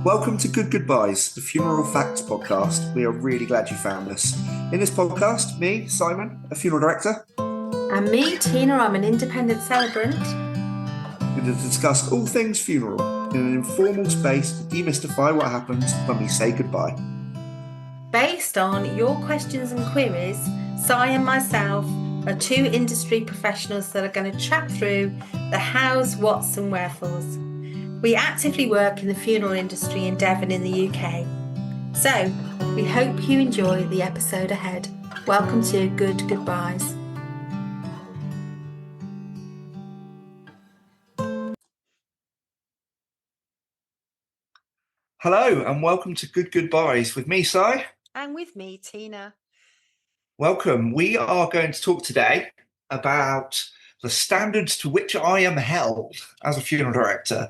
Welcome to Good Goobyes, the Funeral Facts podcast. We are really glad you found us. In this podcast, me, Simon, a funeral director, and me, Tina, I'm an independent celebrant. We're going to discuss all things funeral in an informal space to demystify what happens when we say goodbye. Based on your questions and queries, Si and myself are two industry professionals that are going to chat through the hows, whats and wherefores. We actively work in the funeral industry in Devon in the UK. So, we hope you enjoy the episode ahead. Welcome to Good Goobyes. Hello and welcome to Good Goobyes with me, Si. And with me, Tina. Welcome. We are going to talk today about the standards to which I am held as a funeral director.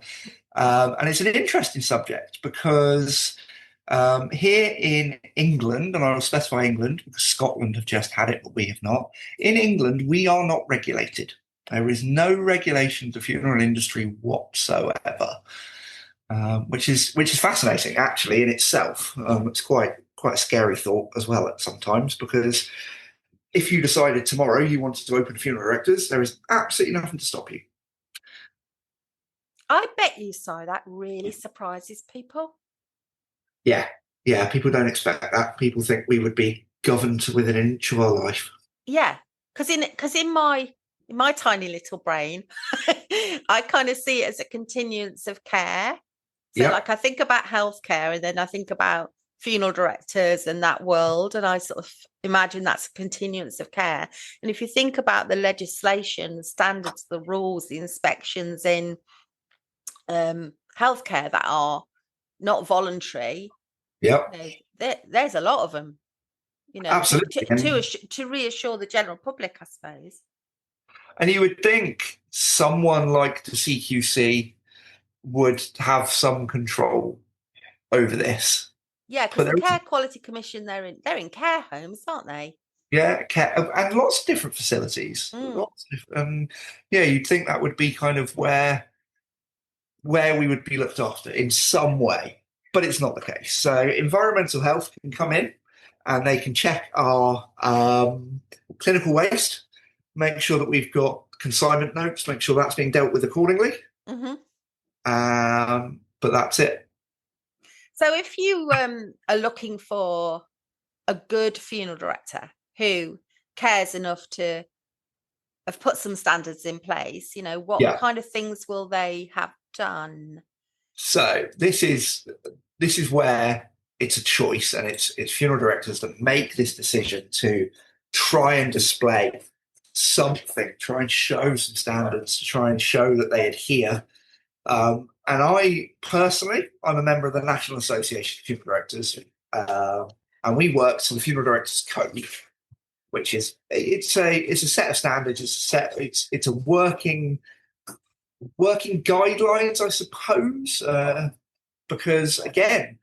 And it's an interesting subject because here in England, and I will specify England because Scotland have just had it, but we have not. In England, we are not regulated. There is no regulation of the funeral industry whatsoever, which is fascinating actually in itself. It's quite a scary thought as well at sometimes, because if you decided tomorrow you wanted to open funeral directors, there is absolutely nothing to stop you. I bet you so. That really surprises people. Yeah, people don't expect that. People think we would be governed within an inch of our life. Yeah, because in my tiny little brain, I kind of see it as a continuance of care. So like I think about healthcare and then I think about funeral directors and that world, and I sort of imagine that's a continuance of care. And if you think about the legislation, the standards, the rules, the inspections in healthcare that are not voluntary, there's a lot of them, absolutely, to reassure the general public, I suppose. And you would think someone like the CQC would have some control over this. Yeah, because the Care Quality Commission, they're in care homes, aren't they? Yeah, and lots of different facilities. You'd think that would be kind of where we would be looked after in some way, but it's not the case. So environmental health can come in and they can check our clinical waste, make sure that we've got consignment notes, make sure that's being dealt with accordingly. Mm-hmm. But that's it. So if you are looking for a good funeral director who cares enough to have put some standards in place, what kind of things will they have done? So this is where it's a choice, and it's funeral directors that make this decision to try and display something, try and show some standards, to try and show that they adhere. And I personally, I'm a member of the National Association of Funeral Directors, and we work to the Funeral Directors Code, which is it's a set of standards. It's a working guidelines, I suppose, because again,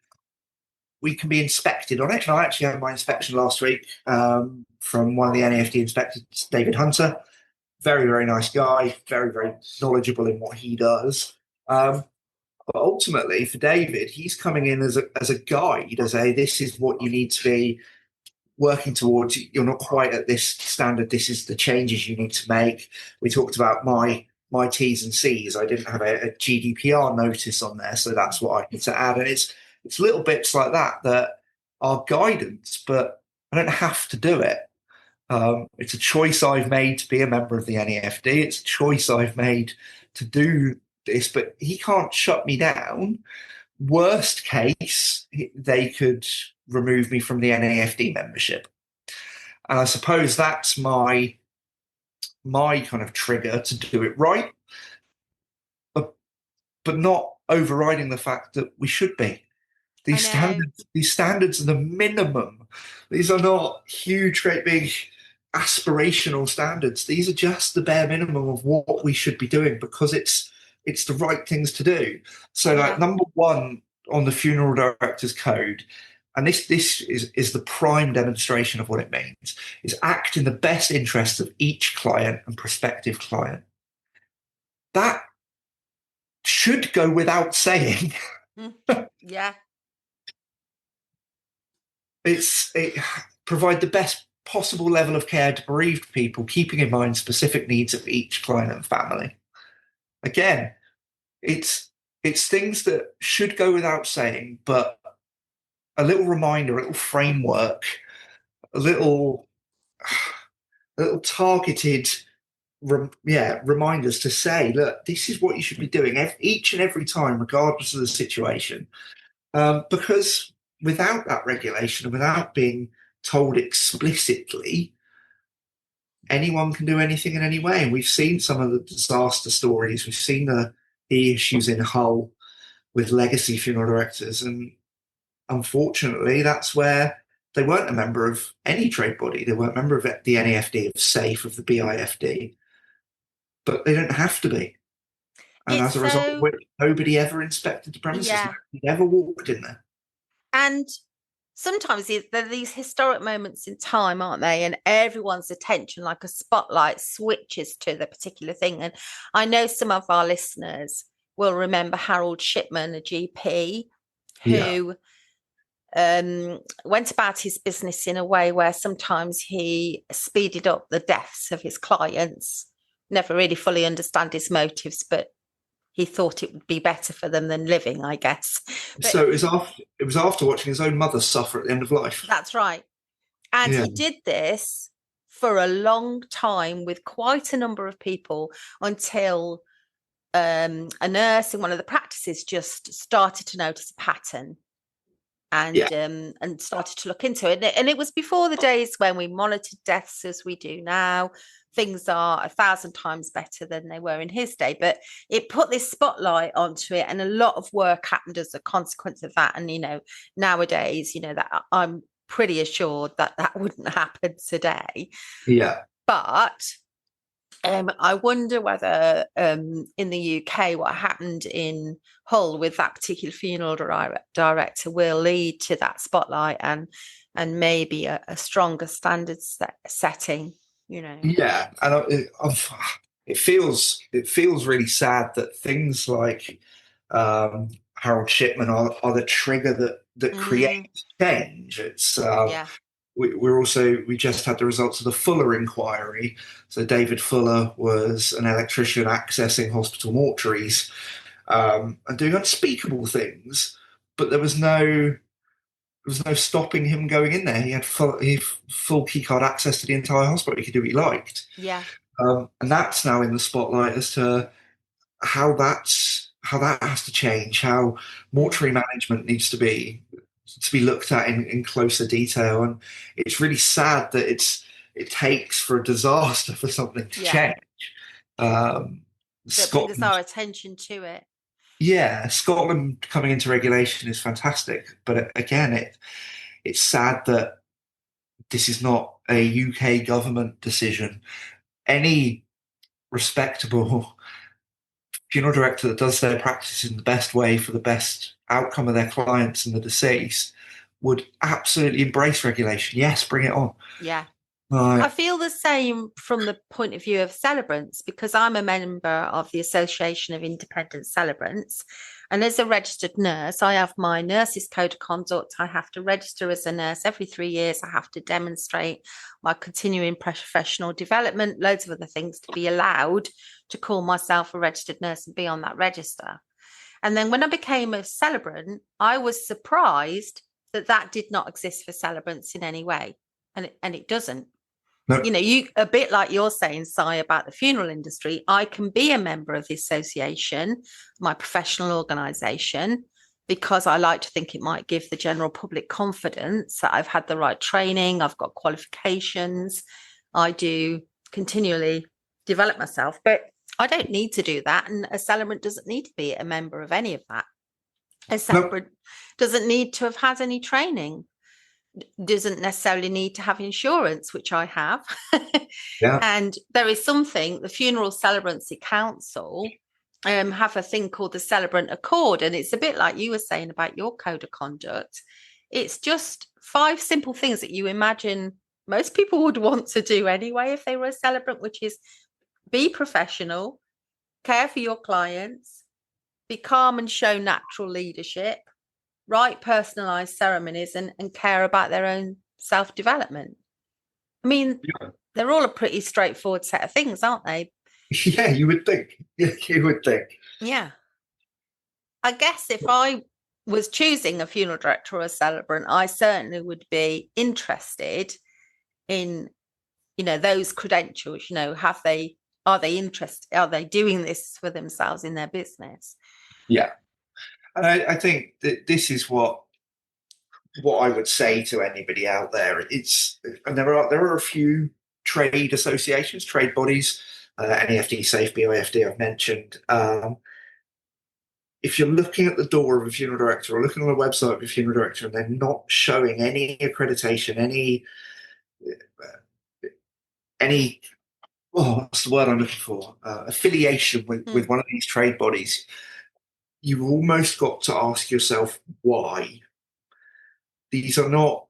we can be inspected on it. And I actually had my inspection last week from one of the NAFD inspectors, David Hunter. Very, very nice guy, very, very knowledgeable in what he does. But ultimately, for David, he's coming in as a guide, this is what you need to be working towards. You're not quite at this standard. This is the changes you need to make. We talked about my T's and C's. I didn't have a GDPR notice on there, so that's what I need to add. And it's little bits like that are guidance, but I don't have to do it. It's a choice I've made to be a member of the NAFD. It's a choice I've made to do this, but he can't shut me down. Worst case, they could remove me from the NAFD membership. And I suppose that's my kind of trigger to do it right, but not overriding the fact that we should be. These standards are the minimum. These are not huge, great big aspirational standards. These are just the bare minimum of what we should be doing, because it's the right things to do. So like number one on the Funeral Directors Code, and this is the prime demonstration of what it means, is act in the best interests of each client and prospective client. That should go without saying. Yeah. It provide the best possible level of care to bereaved people, keeping in mind specific needs of each client and family. Again, it's things that should go without saying, but a little reminder, a little framework, a little targeted reminders to say, look, this is what you should be doing each and every time, regardless of the situation. Because without that regulation and without being told explicitly, anyone can do anything in any way. And we've seen some of the disaster stories. We've seen the issues in Hull with legacy funeral directors. And unfortunately, that's where they weren't a member of any trade body. They weren't a member of the NAFD, of SAFE, of the BIFD. But they don't have to be. And It's as a result of which, nobody ever inspected the premises. Yeah. Nobody ever walked in there. And sometimes there are these historic moments in time, aren't they? And everyone's attention, like a spotlight, switches to the particular thing. And I know some of our listeners will remember Harold Shipman, a GP, who went about his business in a way where sometimes he speeded up the deaths of his clients. Never really fully understand his motives, but he thought it would be better for them than living, I guess. But so it was after watching his own mother suffer at the end of life. That's right. And he did this for a long time with quite a number of people until a nurse in one of the practices just started to notice a pattern and started to look into it. And it was before the days when we monitored deaths as we do now. Things are 1,000 times better than they were in his day, but it put this spotlight onto it, and a lot of work happened as a consequence of that. And nowadays, that I'm pretty assured that wouldn't happen today. Yeah. But I wonder whether in the UK what happened in Hull with that particular funeral director will lead to that spotlight and maybe a stronger standards setting. Yeah, and it feels really sad that things like Harold Shipman are the trigger that creates change. It's we just had the results of the Fuller inquiry. So David Fuller was an electrician accessing hospital mortuaries and doing unspeakable things, but there was no stopping him going in there. He had full keycard access to the entire hospital. He could do what he liked. Yeah. And that's now in the spotlight as to how that has to change, how mortuary management needs to be looked at in closer detail. And it's really sad that it takes for a disaster for something to change. That brings our attention to it. Yeah, Scotland coming into regulation is fantastic, but again, it's sad that this is not a UK government decision. Any respectable funeral director that does their practice in the best way for the best outcome of their clients and the deceased would absolutely embrace regulation. Yes, bring it on. Yeah. I feel the same from the point of view of celebrants, because I'm a member of the Association of Independent Celebrants. And as a registered nurse, I have my nurse's code of conduct. I have to register as a nurse every 3 years. I have to demonstrate my continuing professional development, loads of other things to be allowed to call myself a registered nurse and be on that register. And then when I became a celebrant, I was surprised that did not exist for celebrants in any way. And it doesn't. No. You a bit like you're saying, Si, about the funeral industry. I can be a member of the association, my professional organisation, because I like to think it might give the general public confidence that I've had the right training, I've got qualifications, I do continually develop myself. But I don't need to do that, and a celebrant doesn't need to be a member of any of that. A celebrant doesn't need to have had any training. Doesn't necessarily need to have insurance, which I have. And there is something, the Funeral Celebrant Council have a thing called the Celebrant Accord, and it's a bit like you were saying about your code of conduct. It's just 5 simple things that you imagine most people would want to do anyway if they were a celebrant, which is be professional, care for your clients, be calm and show natural leadership, write personalised ceremonies, and care about their own self-development. I mean, they're all a pretty straightforward set of things, aren't they? Yeah, you would think. Yeah, you would think. Yeah. I guess if I was choosing a funeral director or a celebrant, I certainly would be interested in, those credentials. Are they interested? Are they doing this for themselves in their business? Yeah. And I think that this is what I would say to anybody out there. And there are a few trade associations, trade bodies, NAFD, SAFE, BIFD I've mentioned. If you're looking at the door of a funeral director or looking on the website of a funeral director and they're not showing any accreditation, any what's the word I'm looking for? Affiliation with one of these trade bodies, you've almost got to ask yourself why. These are not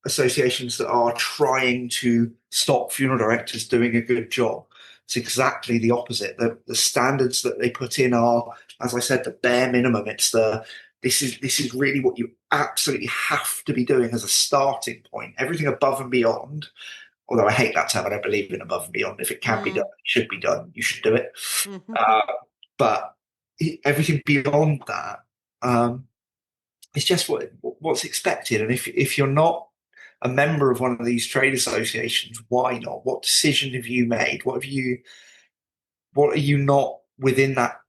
associations that are trying to stop funeral directors doing a good job. It's exactly the opposite. The standards that they put in are, as I said, the bare minimum. This is really what you absolutely have to be doing as a starting point. Everything above and beyond, although I hate that term, I don't believe in above and beyond. If it can be done, it should be done. You should do it. But everything beyond that, it's just what's expected. And if you're not a member of one of these trade associations, why not? What decision have you made? What are you not within that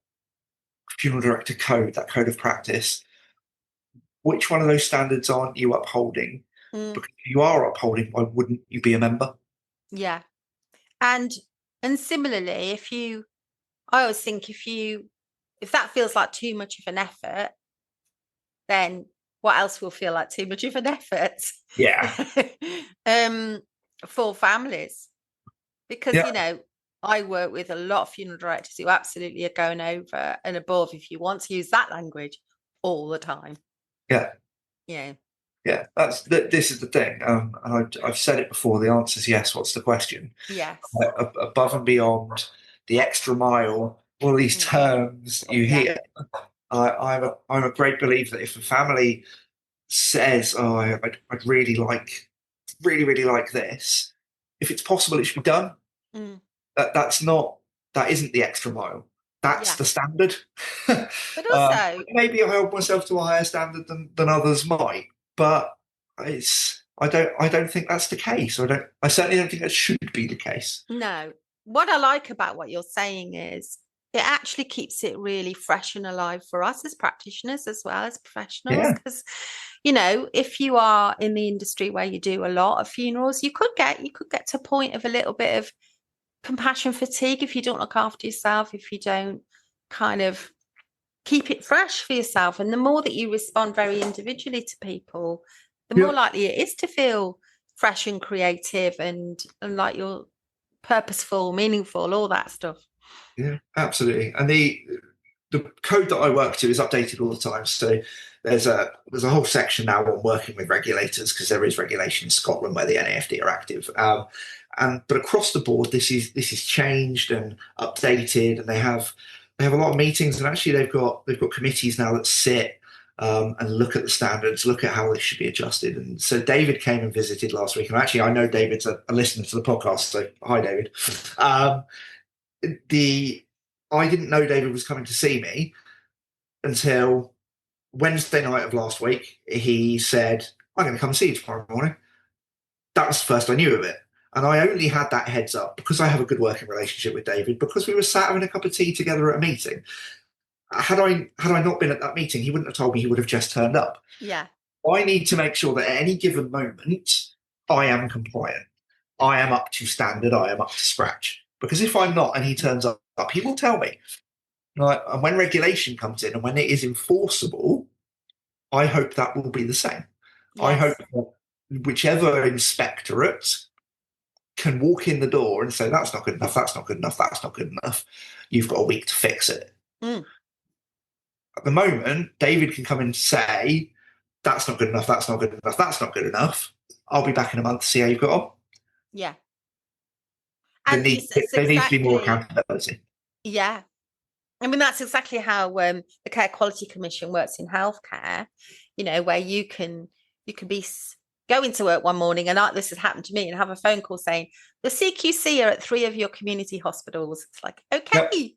funeral director code, that code of practice? Which one of those standards aren't you upholding? Because if you are upholding, why wouldn't you be a member? Yeah. And similarly, I always think if that feels like too much of an effort, then what else will feel like too much of an effort? Yeah. For families. Because, I work with a lot of funeral directors who absolutely are going over and above, if you want to use that language, all the time. Yeah. Yeah. Yeah. This is the thing. I've said it before. The answer is yes. What's the question? Yes. Above and beyond, the extra mile, all these terms you hear. I'm a great believer that if a family says, "Oh, I'd really like this," if it's possible, it should be done. That isn't the extra mile. That's the standard. But also, maybe I hold myself to a higher standard than others might, but I don't think that's the case. I certainly don't think that should be the case. No. What I like about what you're saying is it actually keeps it really fresh and alive for us as practitioners as well as professionals. Because, if you are in the industry where you do a lot of funerals, you could get to a point of a little bit of compassion fatigue if you don't look after yourself, if you don't kind of keep it fresh for yourself. And the more that you respond very individually to people, the more likely it is to feel fresh and creative and like you're purposeful, meaningful, all that stuff. Yeah, absolutely. And the code that I work to is updated all the time. So there's a whole section now on working with regulators, because there is regulation in Scotland where the NAFD are active. But across the board, this is changed and updated, and they have a lot of meetings, and actually they've got committees now that sit and look at the standards, look at how this should be adjusted. And so David came and visited last week, and actually I know David's a listener to the podcast, so hi David. I didn't know David was coming to see me until Wednesday night of last week. He said, "I'm going to come and see you tomorrow morning." That was the first I knew of it. And I only had that heads up because I have a good working relationship with David, because we were sat having a cup of tea together at a meeting. Had I not been at that meeting, he wouldn't have told me. He would have just turned up. Yeah. I need to make sure that at any given moment, I am compliant. I am up to standard. I am up to scratch. Because if I'm not and he turns up, he will tell me. Right? And when regulation comes in and when it is enforceable, I hope that will be the same. Yes. I hope that whichever inspectorate can walk in the door and say, "That's not good enough, that's not good enough, that's not good enough. You've got a week to fix it." At the moment, David can come and say, "That's not good enough, that's not good enough, that's not good enough. I'll be back in a month to see how you've got on." Yeah. There needs to be more accountability. Yeah. I mean, that's exactly how the Care Quality Commission works in healthcare, where you can be going to work one morning and this has happened to me and have a phone call saying the CQC are at 3 of your community hospitals. It's like, Yep, okay,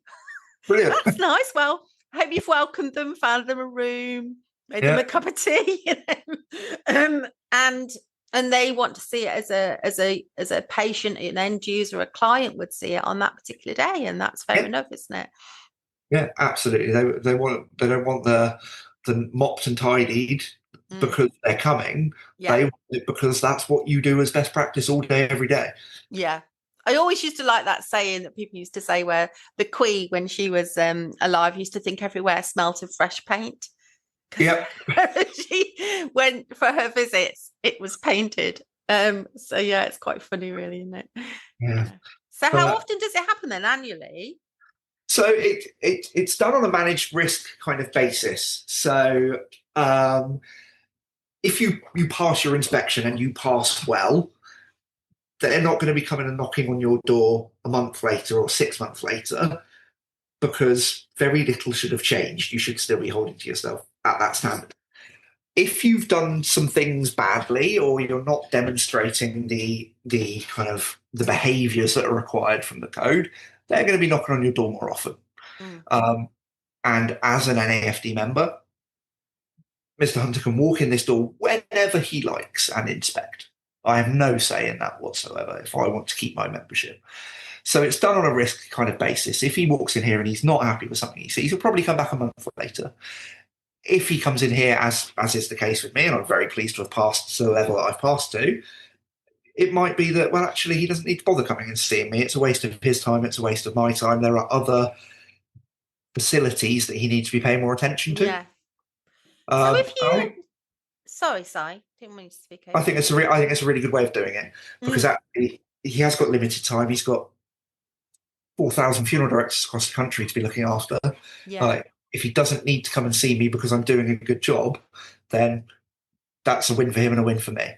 brilliant. that's nice. Well, I hope you've welcomed them, found them a room, made them Yeah, a cup of tea, and they want to see it as a patient, an end user, a client would see it on that particular day, and that's fair yeah, enough, isn't it? yeah, absolutely. They don't want the mopped and tidied Mm, because they're coming. yeah, They want it because that's what you do as best practice all day, every day. yeah. I always used to like that saying that people used to say where the Queen, when she was alive, used to think everywhere smelt of fresh paint. Yep. She went for her visits, it was painted. So yeah, it's quite funny, really, isn't it? Yeah. Yeah. So how But often does it happen then annually? so it's done on a managed risk kind of basis. So um, if you pass your inspection and you pass well, they're not going to be coming and knocking on your door a month later or 6 months later because very little should have changed. You should still be holding to yourself at that standard. If you've done some things badly or you're not demonstrating the kind of the behaviours that are required from the code, they're going to be knocking on your door more often. Mm, Um, and as an NAFD member, Mr. Hunter can walk in this door whenever he likes and inspect. I have no say in that whatsoever if I want to keep my membership. So it's done on a risk kind of basis. If he walks in here and he's not happy with something he sees, he'll probably come back a month later. If he comes in here, as is the case with me, and I'm very pleased to have passed to the level that I've passed to, it might be that, well, actually, he doesn't need to bother coming and seeing me. It's a waste of his time. It's a waste of my time. There are other facilities that he needs to be paying more attention to. yeah. So if I you, think sorry, Si, didn't mean to speak I over think you. I think it's a really good way of doing it because Mm, actually he has got limited time. He's got 4,000 funeral directors across the country to be looking after. yeah, If he doesn't need to come and see me because I'm doing a good job, then that's a win for him and a win for me.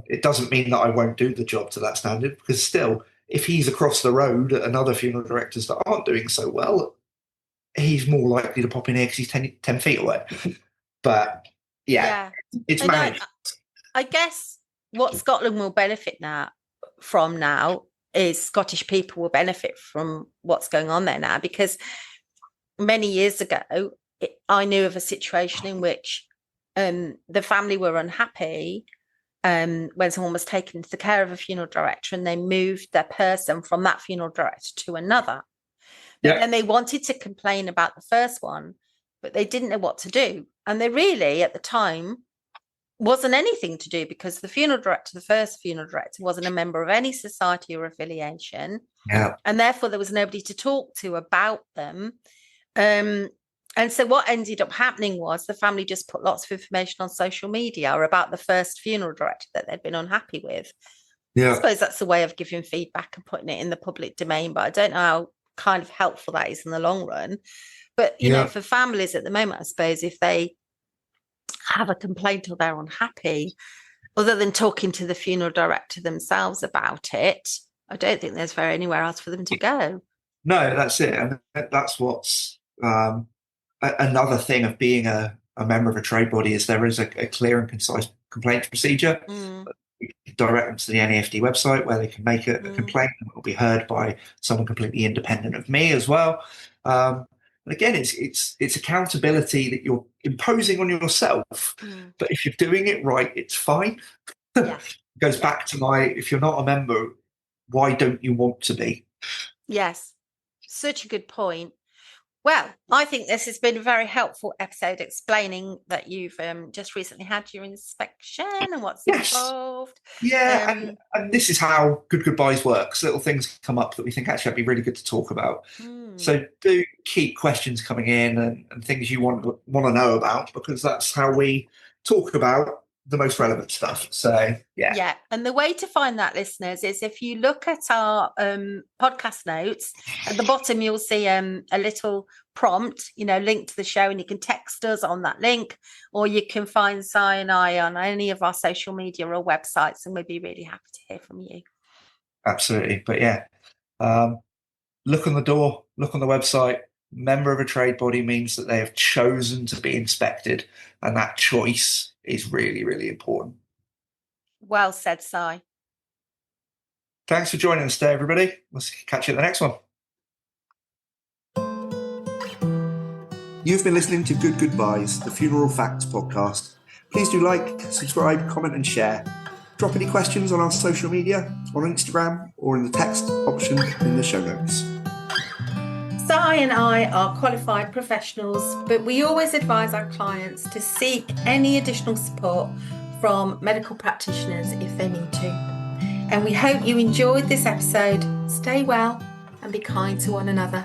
It doesn't mean that I won't do the job to that standard because still, if he's across the road and other funeral directors that aren't doing so well, he's more likely to pop in here because he's 10 feet away. But yeah, yeah. it's And I, managed. I guess what Scotland will benefit now is Scottish people will benefit from what's going on there now, because many years ago, I knew of a situation in which the family were unhappy when someone was taken into the care of a funeral director and they moved their person from that funeral director to another. But Yeah, then they wanted to complain about the first one, but they didn't know what to do. And they really, at the time, wasn't anything to do because the first funeral director, wasn't a member of any society or affiliation. yeah, And therefore, there was nobody to talk to about them. Um, and so what ended up happening was the family just put lots of information on social media about the first funeral director that they'd been unhappy with. I yeah, suppose that's a way of giving feedback and putting it in the public domain, but I don't know how kind of helpful that is in the long run. But, yeah, for families at the moment, I suppose if they have a complaint or they're unhappy, other than talking to the funeral director themselves about it, I don't think there's very anywhere else for them to go. no, that's it. And that's what's another thing of being a member of a trade body is there is a clear and concise complaints procedure. Mm, Direct them to the NAFD website where they can make a mm, complaint and it will be heard by someone completely independent of me as well. And again, it's accountability that you're imposing on yourself. mm. But if you're doing it right, it's fine. Yeah, It goes yeah. back to my if you're not a member, why don't you want to be? Yes, such a good point. Well, I think this has been a very helpful episode explaining that you've just recently had your inspection and what's Yes. involved. Yeah, Um, and this is how Good Goodbyes works. Little things come up that we think actually would be really good to talk about. mm, So do keep questions coming in and things you want to know about because that's how we talk about the most relevant stuff. So yeah, yeah, and the way to find that, listeners, is if you look at our podcast notes at the bottom, you'll see a little prompt, linked to the show, and you can text us on that link, or you can find Si and I on any of our social media or websites, and we'd be really happy to hear from you. absolutely. But yeah, um, look on the door, look on the website. Member of a trade body means that they have chosen to be inspected, and that choice is really, really important. Well said, Si. Thanks for joining us today, everybody. We'll catch you at the next one. You've been listening to Good Goobyes, the Funeral Facts podcast. Please do like, subscribe, comment and share. Drop any questions on our social media, on Instagram, or in the text option in the show notes. Si and I are qualified professionals, but we always advise our clients to seek any additional support from medical practitioners if they need to. And we hope you enjoyed this episode. Stay well and be kind to one another.